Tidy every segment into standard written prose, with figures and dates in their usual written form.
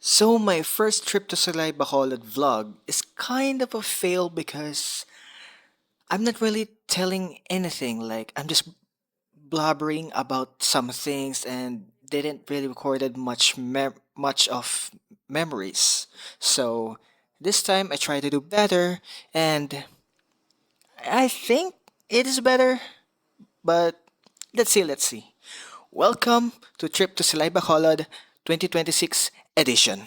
So my first trip to Salay Bacolod vlog is kind of a fail because I'm not really telling anything. Like I'm just blabbering about some things and didn't really recorded much of memories. So this time I try to do better and I think it is better, but let's see. Welcome to Trip to Salay Bacolod 2026 edition.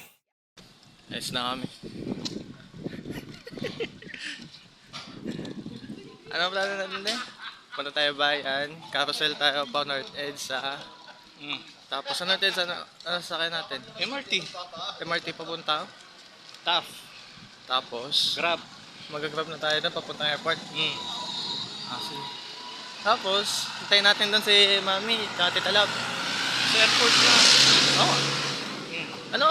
Ayos na kami. Ano plano natin din? Punta tayo bayan, carousel tayo pa North Edge sa... Tapos sa North Edge, ano sakay natin? MRT. MRT papunta. Tough. Tapos, Grab. mag-grab na tayo doon papuntang airport. Sige. Tapos, hintayin natin doon si Mami, tsaka Tita Love. Sa airport na. Oo. Ano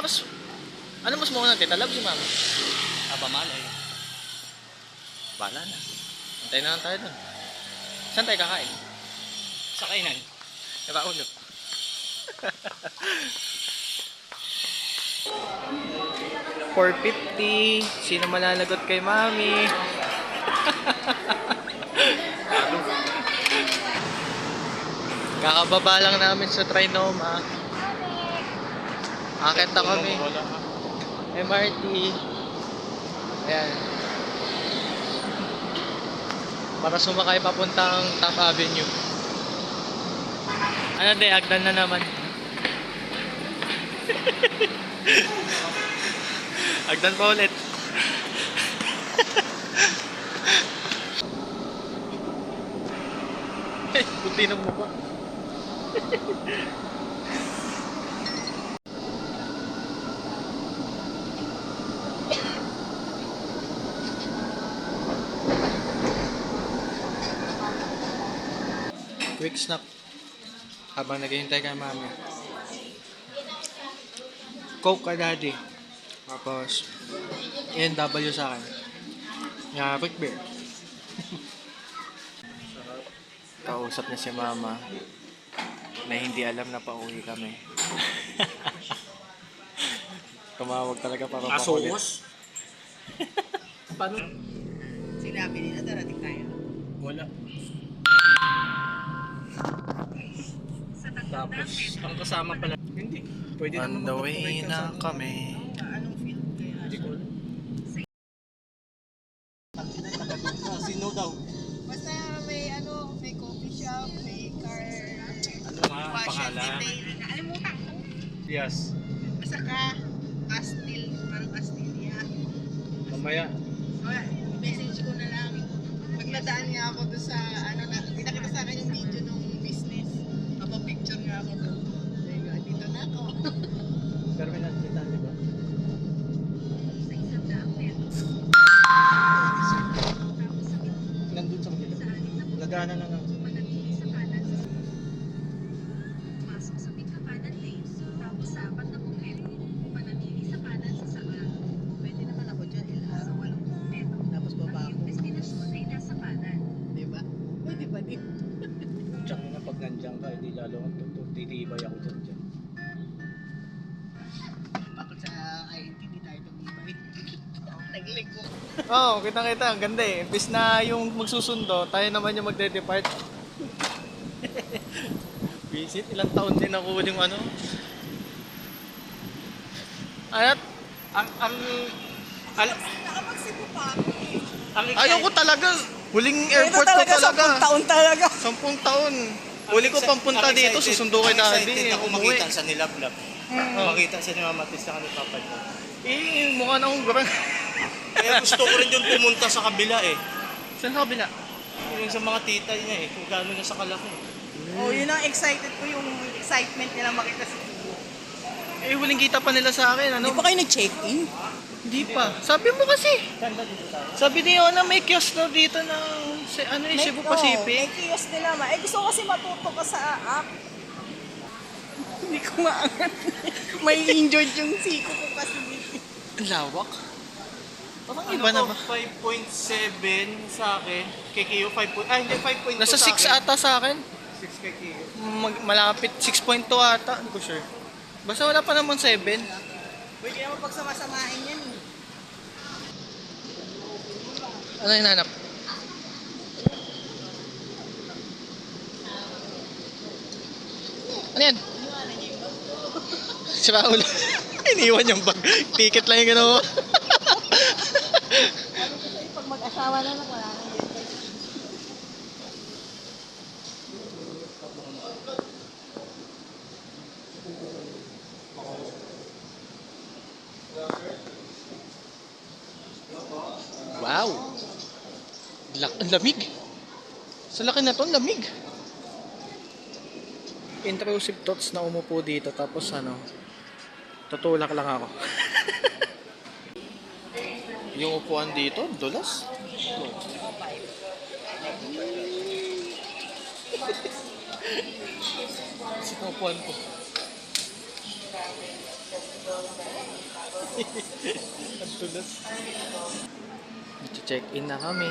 mas muna Tita Love si Mami? Malay. Bala na. Hintayin na lang tayo doon. Saan tayo kakain? Sa kainan. Raulo. $450. Sino malalagot kay Mami? Kakababa lang namin sa Trinoma. Akit na kami. MRT. Ayan. Para sumakay papuntang Top Avenue. Ano de, agdan na naman. Agdan pa ulit. Puti ng mukha. Quick snack habang naghihintay kay Mami. Coke ka daddy. Tapos A&W sa akin. Quick beer. Kausap niya si Mama na hindi alam na pauwi kami. Tumawag talaga para makulit. Asokos? Paano? Sinabi nila darating tayo. Wala. Tapos, ang kasama pala. Hindi. Pwede On naman the way magpatuloy ka na sa- kami. Anong field kaya? Hindi ko alam. Sino daw? Basta may coffee shop, may car, Ano nga, wash and pangalan? detailing. Nakalimutan ko. Yes. Basta ka, parang Castilla. Mamaya. So, message ko na lang. Magladaan niya ako doon sa, pinakita sa akin yung video ng business. Papa-picture nga ako doon. Dito na ako. Terminal kita, di ba? Sa isang dapit. Nandun sa kabila. Nadaanan na lang. Manatili sa kanan sa pasok sa Pingkapanan Lane, tapos sa apat na bukid, manatili sa kanan sa saka. Pwede naman ako dyan, Sa Ilharo. walong bukid. Tapos baba Yung ako. destinasyon ay nasa kanan. Di ba? Pwede ba din? Tsaka na pag nandiyan ka, hindi lalo kang titibay ako dyan. Bakit sa INT, di tayo tumibay. Naglig ko. Oo, kitang-kita. Ang ganda eh. Imbis na yung magsusundo, tayo naman yung magde-depart. Visit, ilang taon din ako yung ano. At, Nakapagsipo pa. ayaw ko talaga. Huling airport ko talaga. 10 taon talaga. 10 taon. Huli ko pampunta dito, susundo kay daddy. Ako Umuwi. makita sa nilablab. Makita sa ni Mama Tis na Papa niya. Eh, mukha na akong garang. Kaya gusto ko rin yung pumunta sa kabila eh. Saan sa kabila? Yung sa mga tita niya eh, kung gaano na sa kalaki. Oh, yun ang excited ko, yung excitement nila makita sa video. Eh, huling kita pa nila sa akin. Ano? Hindi pa kayo nag-check-in? Hindi pa. Sabi mo kasi. Saan ba dito tayo? Sabi niyo na may kiosk na dito ng Cebu May Pacific. kiosk nila ma. Gusto ko kasi matuto ka sa app. Hindi ko maangat. May enjoyed yung siko ko kasi dito. Ang lawak. Parang Ano iba na ba? 5.7 sa akin. Kay Kiyo 5. Hindi 5.2 Nasa sa 6 akin. ata sa akin. 6 kay Kiyo. Malapit 6.2 ata. Hindi ko sure. Basta wala pa naman 7. Pwede naman pagsama-samahin yan eh. Ano yung hanap? Ano yan? Si Paul. Iniwan yung bag. Ticket lang yung gano'n. Pag mag-asawa na lang, wala nang yan. Wow! Ang lamig! Sa laki na to, ang lamig! Intrusive thoughts na umupo dito tapos ano, tutulak lang ako. Yung upuan dito, dulas. Sinupuan ko. Ang dulas. Check-in na kami.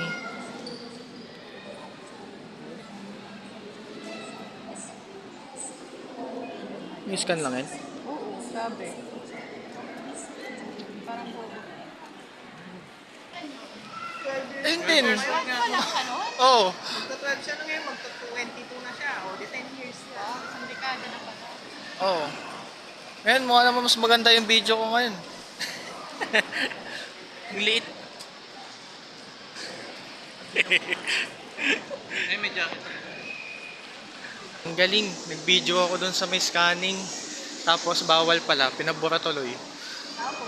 May scan lang yan? Oo, sabi. Parang bobo. Ayun din. Ano? Oo. Magta-12 siya na ngayon, magta-22 na siya. O, di 10 years na. Isang dekada na pa. Oo. Ngayon, mukha naman mas maganda yung video ko ngayon. Ang liit. Ay, may jacket. Ang galing. Nag-video ako dun sa may scanning. Tapos bawal pala. Pinabura tuloy.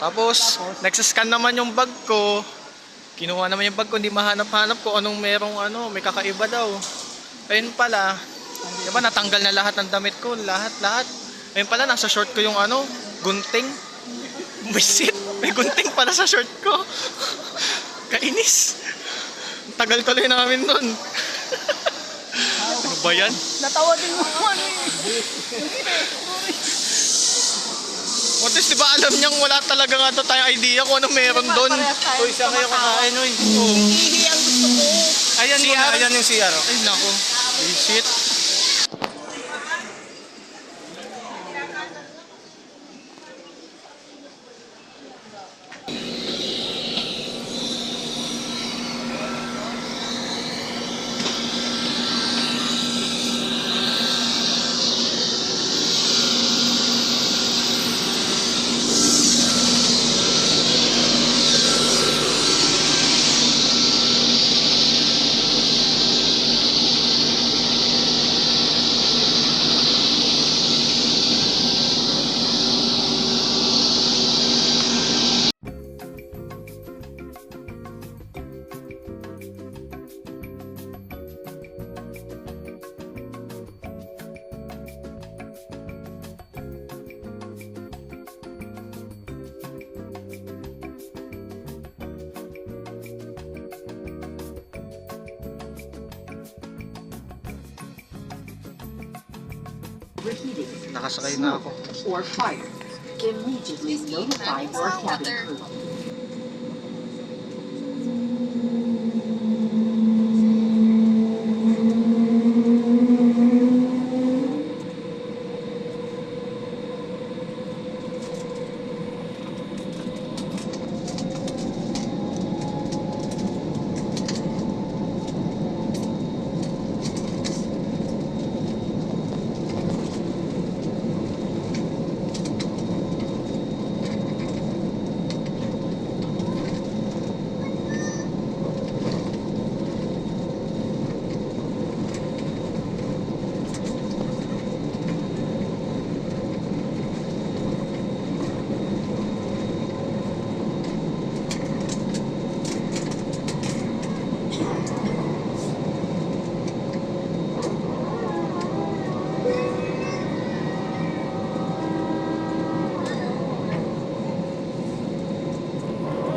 Tapos nagsascan naman yung bag ko. Kinuha naman yung bag ko. Hindi mahanap-hanap ko anong merong ano. May kakaiba daw. Ayun pala. Diba natanggal na lahat ng damit ko. Lahat. Ayun pala nasa short ko yung ano. Gunting. Buisit. May gunting pala sa short ko. Kainis. Tagal tuloy namin dun. Ano ba yan? Natawa din mo ano eh. What is, di ba alam niyang wala talaga nga to tayong idea kung ano meron doon? Uy, saan kayo kakain, uy? Hihi ang gusto ko. Ayan muna, ayan yung CR. Ay nako. Shit. Nakasakay na ako. Or fire. Immediately notify your cabin crew.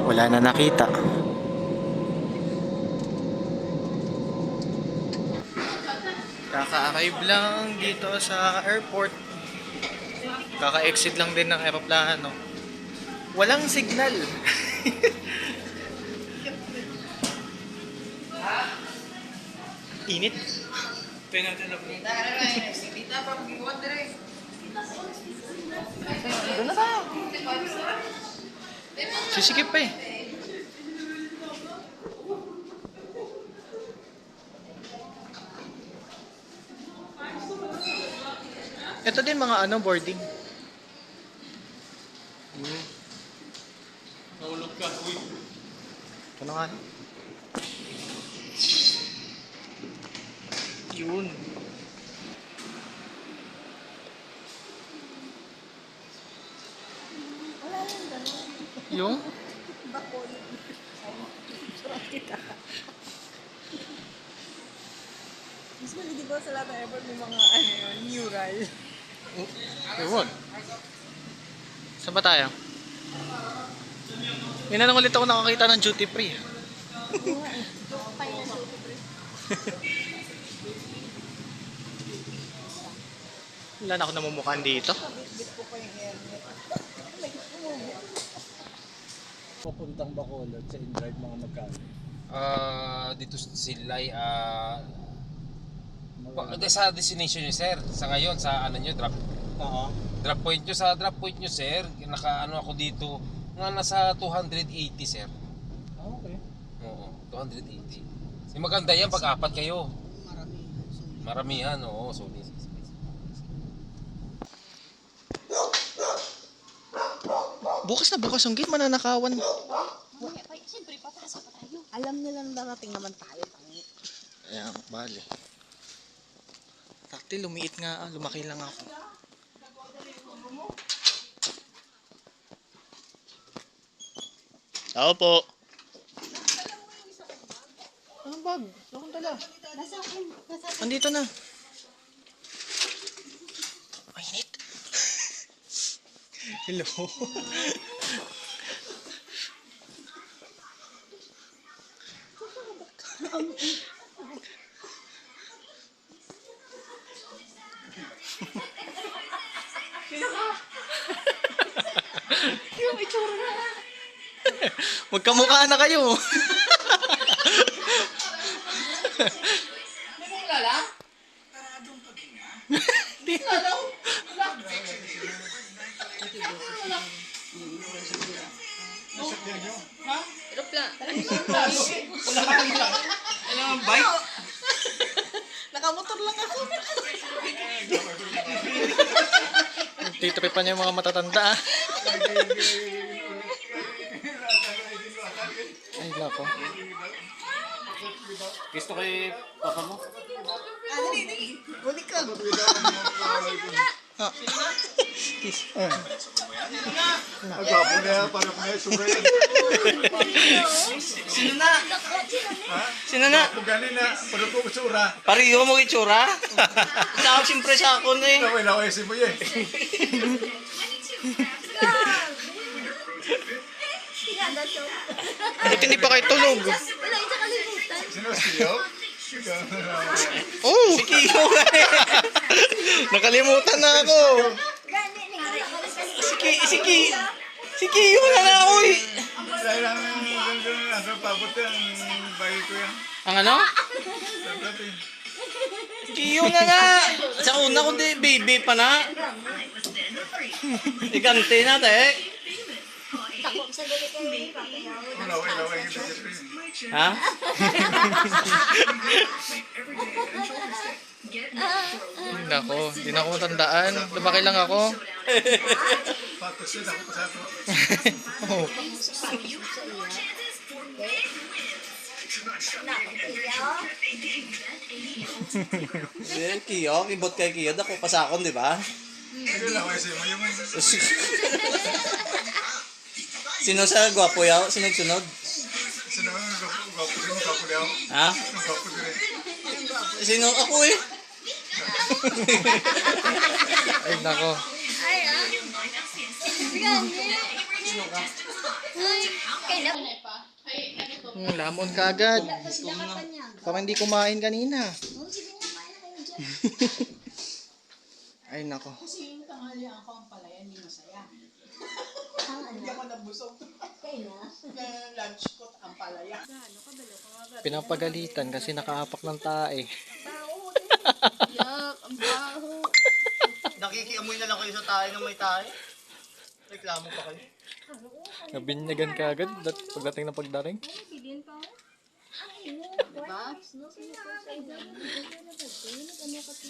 Wala na nakita. Kaka-arrive lang dito sa airport. Kaka-exit lang din ng aeroplano. Walang signal. Init. Kaya natin lang. Dita pa, mag-iwan dire. Doon na tayo. Sisikip pa eh. Ito din mga ano, boarding. Nahulog ka. Uy. Ano nga? Yun. Yung? Usually, di ba sa lahat ng airport may mga ano yun, mural? Ewan. Saan ba tayo? May na lang ulit ako nakakita ng duty free. Wala na ako namumukhaan dito. Papuntang Bacolod sa in-drive mga magkano. Dito sila sa destination nyo sir, sa ngayon sa ano nyo Oo. drop point nyo, sa drop point nyo sir, naka ano ako dito nga nasa 280 sir. Okay. Oo, 280. Maganda yan pag apat kayo. Maramihan, oo, solid. Bukas na bukas ang gate, mananakawan. Siyempre, papasok pa tayo. Alam nila na darating naman tayo, tangi. Ayan, bali. Takti, lumiit nga, lumaki lang ako. Tao po. Anong bag? Anong dala? Nasa akin. Nasa akin. Andito na. Mainit. Hello. Magkamukha na kayo. Nakamotor lang ako. Titripan niya yung mga matatanda. Ay, lako. Gusto kay papa mo? Dali. Balik ka. Ah. Kiss. Agwapo na yan, parang may sumayin. Sino na? Sino na? Pugani na, parang kong sura. Pariho mo itsura? Sa siyempre sa ako na eh. Laway-laway si Boy eh. Ba't hindi pa kayo tulog? Wala yung kalimutan. Sino siyo? Oh! Si Kiyo nga eh. Nakalimutan na ako. Gani, Si Kiyo na na ako eh. Dahil ang nasa pabot yan, bagay ko yan. Ang ano? Dapat eh. Kiyo na nga. Sa una ko di baby pa na. Igante na te. Takot sa galit kayo. Papayaw. Laway-laway yung Jeffrey. Ha? Nako, di na ako matandaan. Lumaki lang ako. Patos yun, ako pa sa ito. Oh. Yan, Kiyo. Ibot kay Kiyo. Dako pasakon, di ba? Ano laway siya mo yung Sino sa gwapo yaw? Sunod-sunod? sino ang gwapo rin, gwapo daw. Ha? Ang gwapo rin. Sino? Ako eh. Ay, nako. Ay, Gani. Ay, kailan? Lamon ka agad. Parang hindi kumain kanina. Ay, nako. Kasi yung tanghali ako ang palaya, hindi masaya. Ang Hindi ano? ako nabusog. Kailan? Lunch ko, ang palaya. Pinapagalitan kasi nakaapak ng tae. Yak, ang baho. Nakikiamoy na lang kayo sa tayo ng may tayo. Reklamo pa kayo. Nabinyagan ka agad pagdating na pagdating.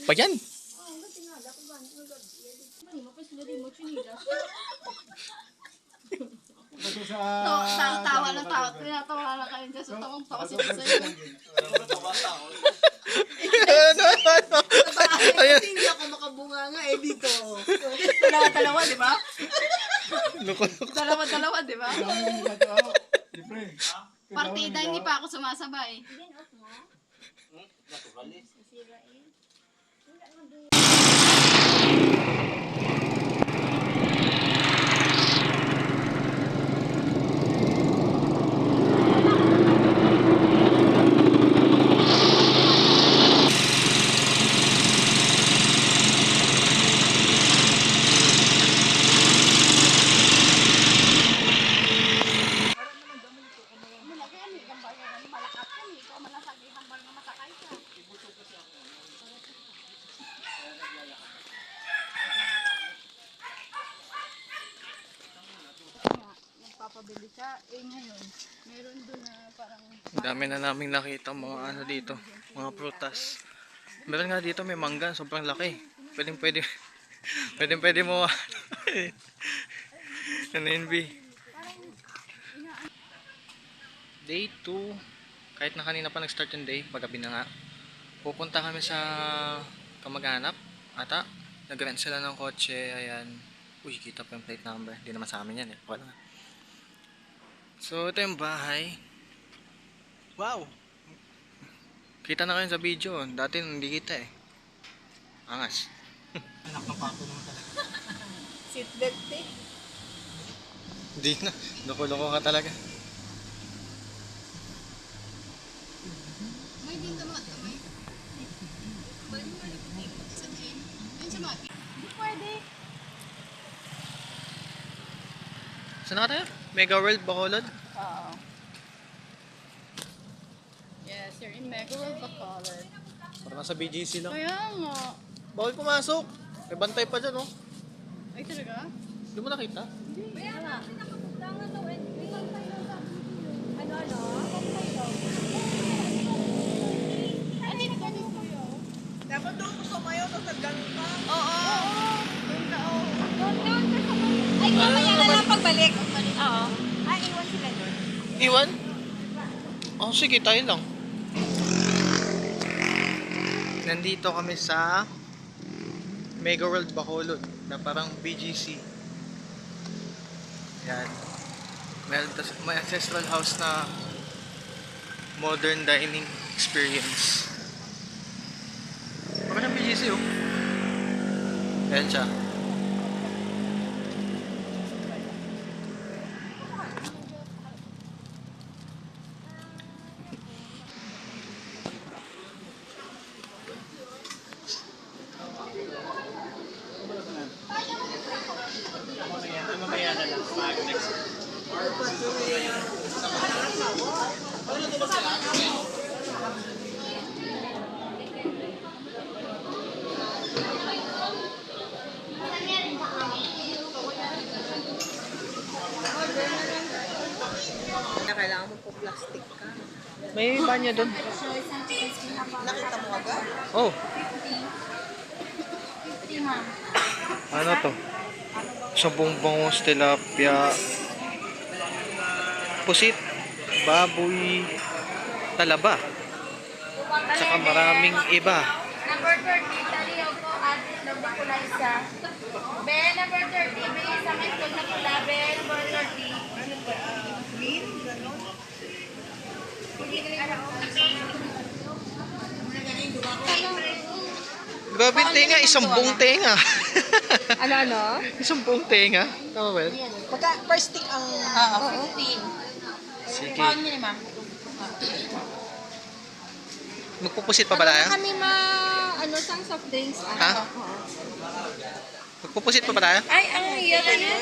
Pa yan! Tawa na tawa. Tinatawa na kayo dyan sa tawang tawa sila sa'yo. Ayan. Hindi ako makabunga nga eh dito. Dalawa-dalawa, di ba? Dalawa-dalawa, di ba? Partida, hindi pa ako sumasabay. Nagpapabili siya. Eh ngayon, meron doon na parang... Ang dami na naming nakita mga ano dito, mga prutas. Meron nga dito may mangga, sobrang laki. Pwede mo ano yun, B? Day 2. Kahit na kanina pa nag-start yung day, paggabi na nga. Pupunta kami sa kamag-anak. Ata, nag-rent sila ng kotse, ayan. Uy, kita pa yung plate number. Hindi naman sa amin yan eh. Wala. So, ito yung bahay. Wow! Kita na kayo sa video. Dati hindi kita eh. Angas. Seatbelt eh. Hindi na. Loko-loko ka talaga. May din naman kamay. Balik mo maliputik. Sa gym. Yun sa mati. Hindi pwede. Saan na ka tayo? Mega World, Bacolod? Oo. Yes, you're in Mega World Bacolod. Parang nasa BGC lang. Kaya nga. Bawal pumasok. May bantay pa dyan, oh. Ay talaga? Hindi mo nakita? Dapat doon ko sumayo, tapos nagganong ka. Oo. Doon ka, oo. Ay, mamaya na lang pagbalik. Oo. Ah, iwan sila doon. Iwan? Oh, sige, tayo lang. Nandito kami sa Mega World Bacolod na parang BGC. Yan. May ancestral house na modern dining experience. Parang BGC oh. Yan siya. Kailangan mo po plastic ka. May banyo doon. Nakita mo agad? Oh. Ano to? Sabong bangus, tilapia, pusit, baboy, talaba. Tsaka maraming iba. Number 30, taliyaw ko, address number ko na isa. Be, number 30, be, sa may itlog na pula, be, number 30. Grabe yung tenga, isang buong tenga. Ano? Isang buong tenga. Tama ba yun? Pagka per stick ang... Oo, 15. Sige. Paano nyo naman? Magpupusit pa ba tayo? Kami sang soft drinks. Ha? Magpupusit pa ba tayo? Ay, ang iya ka na.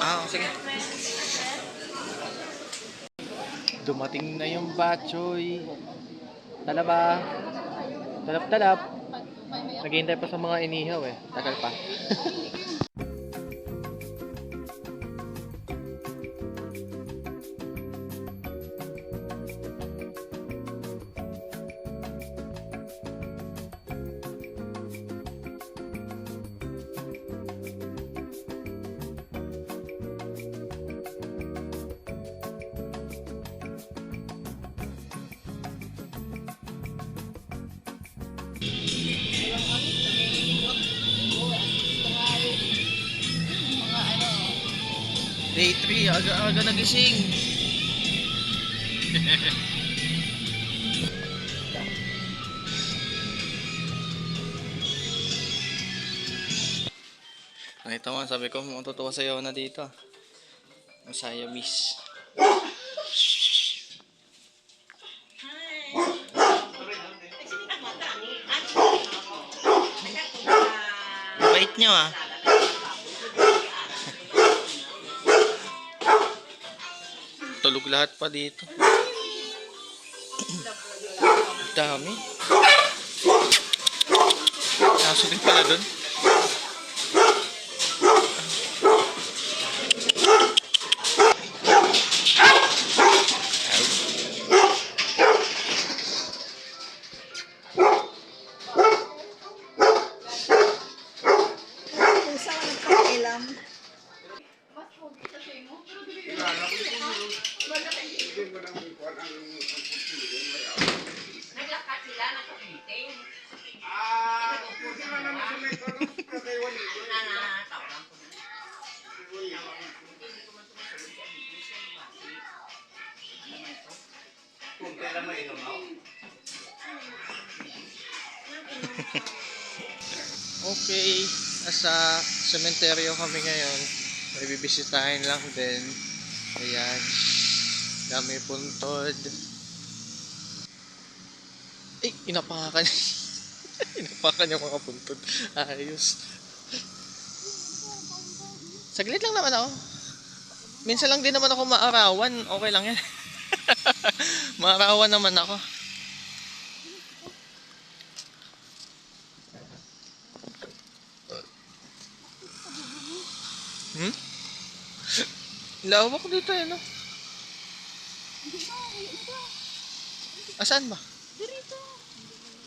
Ah, sige. Dumating na yung batchoy. Talaba. Talap-talap. Naghihintay pa sa mga inihaw eh. Tagal pa. Day 3, aga-aga nagising. Nakita mo, sabi ko, matutuwa sa'yo na dito. Masaya, miss. Bait nyo ah. Tulog lahat pa dito. Dami. Kaso din pala dun. Pusa ko nagpakilam. Okay, nasa sementeryo kami ngayon. May bibisitahin lang din. Ayan. Dami puntod. Eh, inapakan. Inapakan yung mga puntod. Ayos. Saglit lang naman ako. Minsan lang din naman ako maarawan. Okay lang yan. Maarawan naman ako. Hmm? Lawak dito eh, no? Asaan ba? Dito.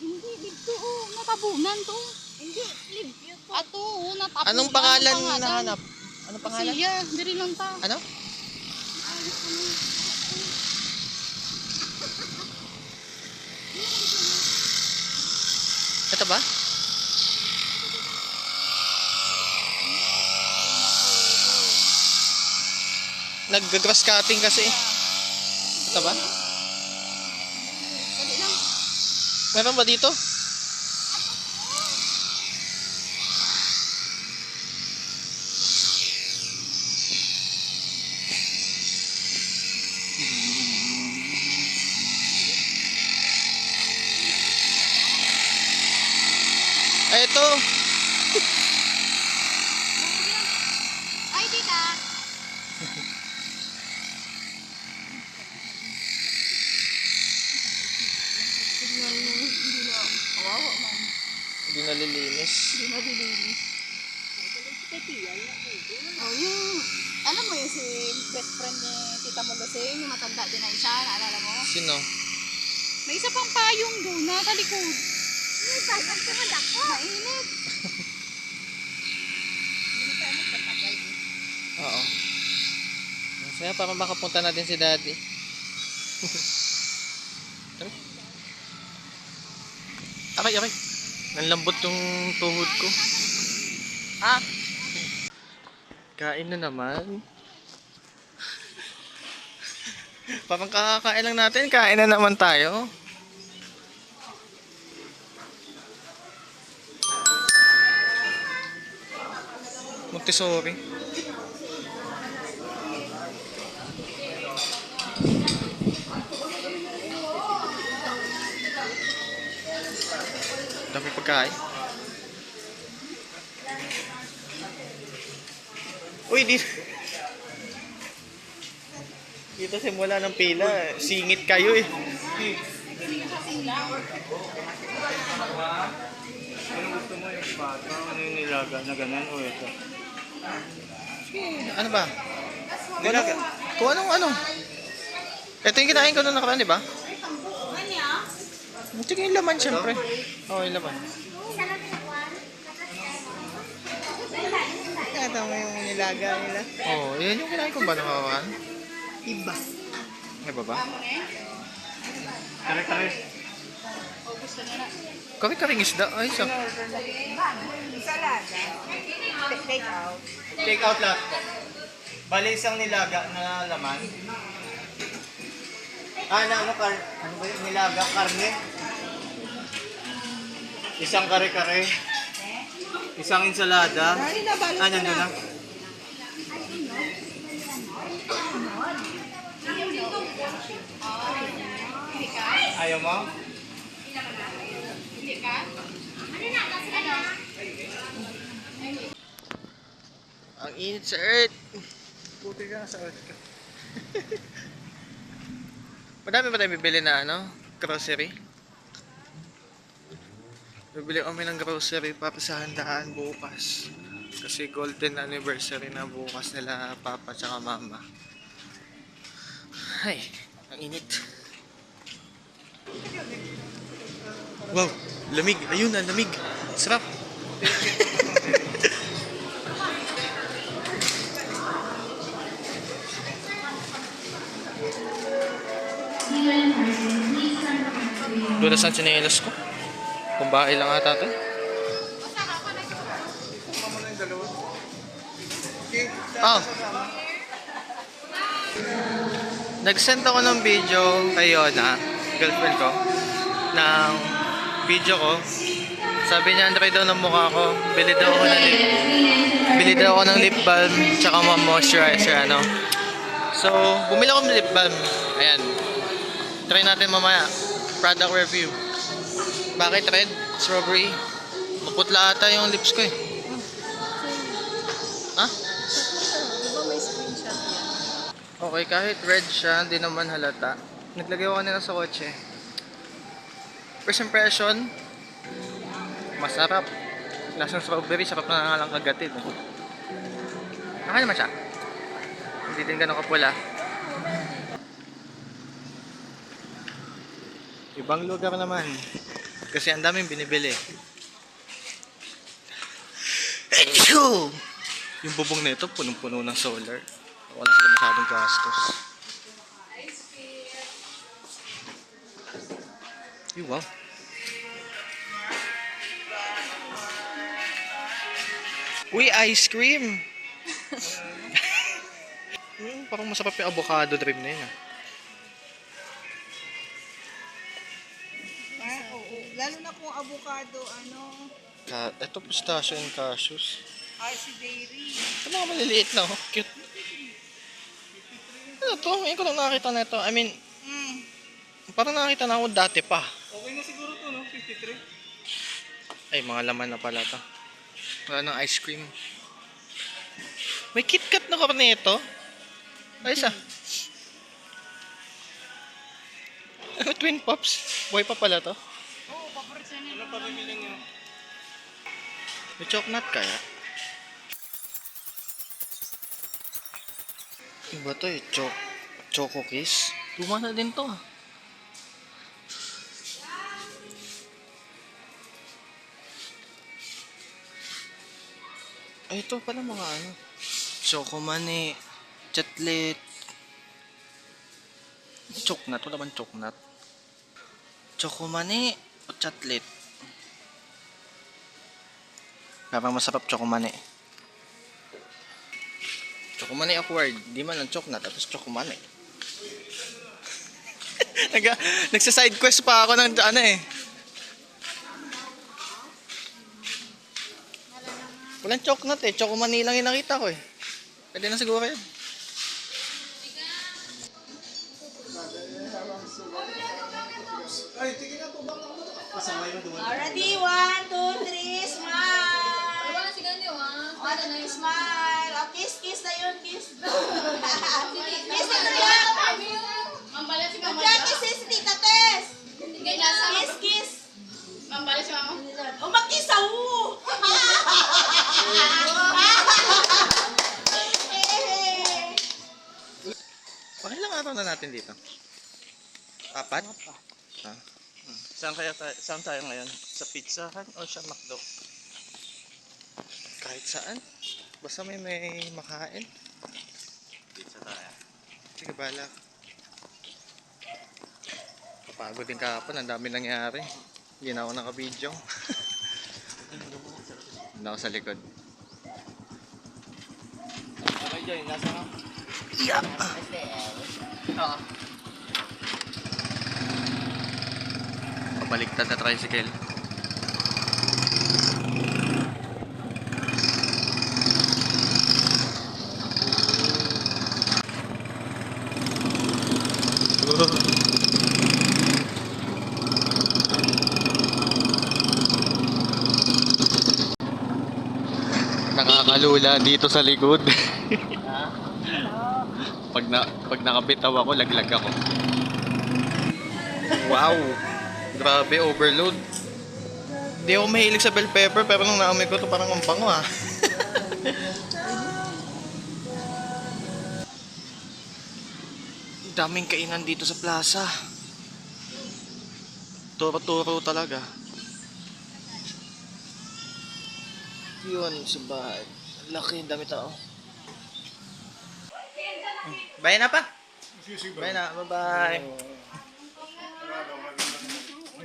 Hindi, dito. Natabunan to. Hindi, live. Ato, natabunan. Anong pangalan nahanap? Anong pangalan? Silya, diri lang ta. Ano? Ito ba? Nag-grass cutting kasi. Ito ba? Dali lang. Meron ba dito? Ay, ito. Ay, tita. Hindi nalilinis. Hindi madilinis. Oh, yung, alam mo yun si best friend ni Tita Molosing, yung matanda din na isa, naalala mo? Sino? May isa pang payong doon, nasa likod. May payong ka man ako. Mainit. Oo. Masaya para makapunta na din si Daddy. Aray, aray. Nanlambot yung tuhod ko. Ah! Kain na naman. Parang kakakain lang natin, kain na naman tayo. Montessori. Dami pagkain. Uy, dito simula ng pila. Singit kayo eh. Ano gusto mo yung bata? Ano yung nilaga na ganun o ito? Ano ba? Nilaga. Kung ano. Ito yung kinain ko nung nakaraan, di ba? Ito yung laman, syempre. Oo, yung laman. Kata mo yung nilaga nila. Oo, yan yung kinain ko ba nung nakaraan? Iba. Iba ba? Kare-kare. Kari-karing isda. Ay, siya. Salada. Take out. Take out lahat po. Bali isang nilaga na laman. Ano ba yun? Nilaga, karne. Isang kare-kare. Isang ensalada. Nandun na. Ayaw mo? Hindi ka? Ano na? Ano? Ang init sa earth. Puti ka sa earth ka. Madami ba tayo bibili na grocery? Bibili kami ng grocery para sa handaan bukas. Kasi golden anniversary na bukas nila papa tsaka mama. Ay, ang init. Wow, lamig. Ayun na, lamig. Sarap. Dulas ang tsinelas ko. Kumbahay lang ata to. Oh. Nag-send ako ng video kay Yona, girlfriend ko, ng video ko. Sabi niya, try daw ng mukha ko. Bili daw ako ng lip balm tsaka moisturizer, So, bumili ako ng lip balm. Ayan. Try natin mamaya. Product review. Bakit red? Strawberry. Maputla ata yung lips ko eh. Ha? Diba may screenshot yan? Okay, kahit red siya, hindi naman halata. Naglagay ko kanina sa kotse. First impression, masarap. Lasang strawberry, sarap na nga lang kagatin. Okay naman siya. Hindi din ganun kapula. Ibang lugar naman. Kasi ang daming binibili. Achoo! Yung bubong na ito, punong-puno ng solar. Wala sila masyadong gastos. Wow. Uy, ice cream! Parang masarap yung avocado dream na yun. Oo. Lalo na kung avocado, Ito pistachio and cashews. RC Dairy. Ito mga maliliit lang. Oh. Cute. Ano to? Ngayon ko lang nakakita na ito. I mean, parang nakakita na ako dati pa. Okay na siguro to, no? 53. Ay, mga laman na pala to. Wala ng ice cream. May KitKat na karne ito. Ay, isa. Twin Pops. Boy pa pala to. Oo, paborito niya. Ano pa bibili niyo? May chocolate kaya? Iba to eh. Choco Kiss. Luma na din to. Ay, ito pala mga Choco Mani. Chatlet. Choknat. Wala bang choknat? Choco Mani o Chatlet? Parang masarap Choco Mani. Choco Mani awkward. Di man ang choknat tapos Choco Mani. Nagsa-side quest pa ako ng Walang choknat eh. Choco Mani lang yung nakita ko eh. Pwede na siguro yun. Ready? 1, 2, 3, smile! Smile! Oh, kiss na yun, kiss. Kiss na yun! Mambalat si Mama. Diyan, kiss si Tita Tess! Kiss! Mambalat si Mama. Oh, magkisaw! Pakilang araw na natin dito? 4? Ah. Saan tayo ngayon? Sa Pizza Hut o sa McDo? Kahit saan. Basta may makain. Pizza tayo. Sige, balak. Kapagod din kahapon. Ang dami nangyari. Hindi na ako naka-video. Hindi ako sa likod. Joy, nasa ka? Pabaliktad na tricycle. Nakakalula dito sa likod. Pag nakabitaw ako, laglag ako. Wow! Grabe, overload. Hindi ako mahilig sa bell pepper, pero nung naamoy ko ito parang ang bango ah. Daming kainan dito sa plaza. Turo-turo talaga. Yun, sa bahay. Laki, dami tao. Bye na pa. Bye na, bye-bye.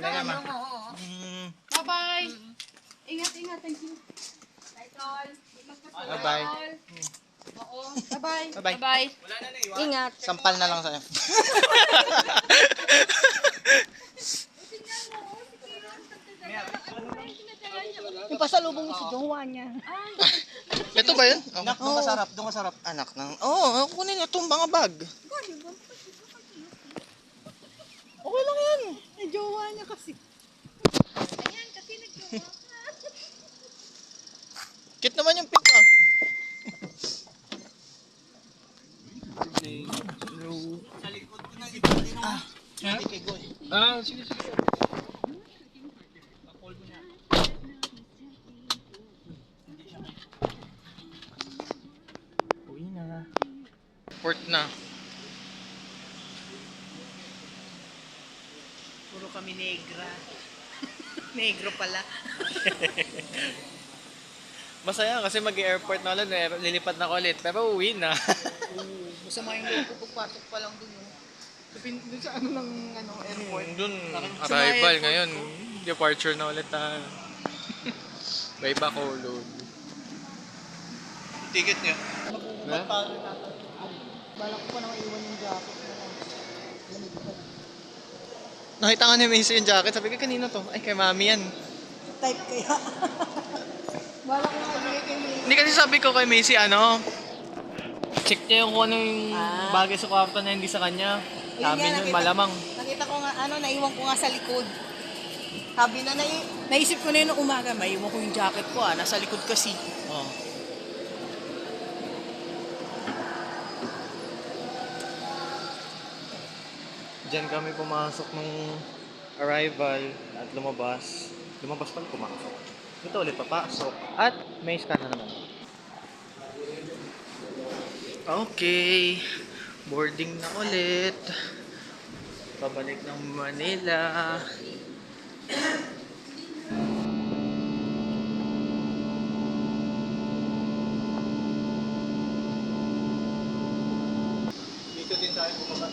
Bye na, ma. Bye-bye. Ingat. Thank you. Bye-bye. Oo. Bye-bye. Bye-bye. Bye-bye. Ingat. Sampal na lang sa'yo. Yung pasalubong niya sa jowa niya. Ito ba yun? Anak, doon ka sarap, doon ka sarap. Anak ng... Oo, kunin niyo itong mga bag. Okay lang yan. Yung jowa niya kasi. Cute naman yung pink ah. Ah, sige. Uwi na. Port na. Puro kami negra. Negro pala. Masaya kasi mag-airport na ulit. Lilipat na ko ulit. Pero uwi na. Masama yung loob ko pagpasok pa lang dun. Dun sa ano ng airport. Doon, Sa arrival airport ngayon. Departure na ulit tayo. May Bacolod. Ticket niya. Balak ko pa na maiwan yung jacket. Nakita nga ni Macy yung jacket. Sabi ko, kanino to? Ay, kay mami yan. Type kaya. Balak ko na ibigay kay May. Hindi kasi sabi ko kay Macy, check niya yung kung ano yung bagay sa kwarto na hindi sa kanya. Sabi niya, malamang. Nakita ko nga, naiwan ko nga sa likod. Sabi na, naisip ko na yun nung umaga, maiwan ko yung jacket ko nasa likod kasi. Oh. Diyan kami pumasok ng arrival at lumabas. Lumabas pala pumasok. Ito ulit papasok. At may scan na naman. Okay. Boarding na ulit. Pabalik ng Manila. Dito din tayo bumaba.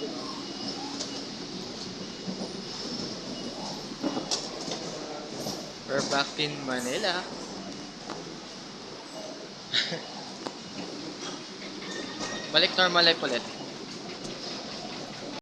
We're back in Manila. Balik normal life ulit.